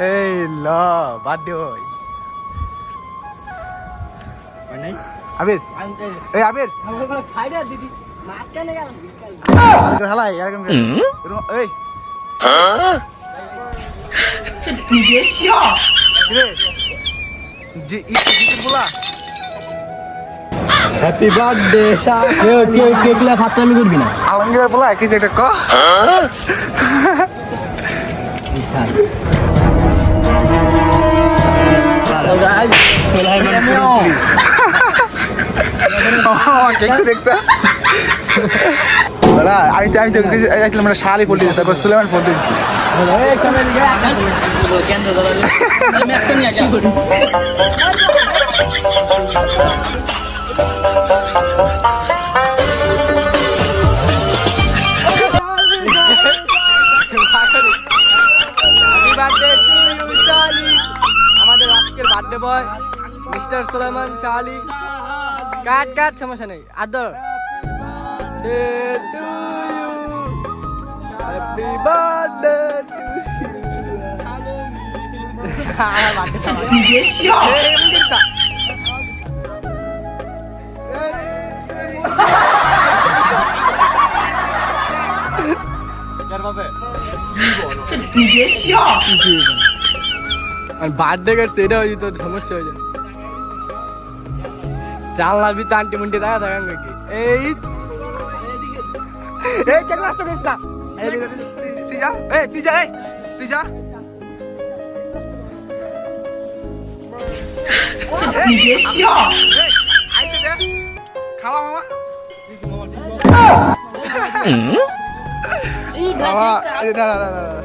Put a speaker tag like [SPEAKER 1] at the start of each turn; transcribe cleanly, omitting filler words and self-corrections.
[SPEAKER 1] এই ল বার্থডে হই আবির এই আবির হালাই এরকম এই
[SPEAKER 2] হ্যাপি বার্থডে কেক লা ফাতরামি করবি না
[SPEAKER 1] আলমগীর বলা কি যেটা ক দেখতে আমি তো গেছিলাম শালি ফোন দিয়েছি তারপর সুলেমান ফোন দিয়েছি
[SPEAKER 2] আমাদের আজকের বার্থডে বয় মিস্টার সুলেমান শালি কাট কাট সমস্যা নেই আদর হ্যাপি বার্থডে বার্থডে কাটছে এটা হয়ে যেত সমস্যা হয়ে যায় জানলার ভিতরে আন্টি মুন্টি দেখা থাকান নাকি এই এই কেন নষ্ট করিস না
[SPEAKER 1] তুই যা এই তুই যা এই তুই যা খাওয়া মামা না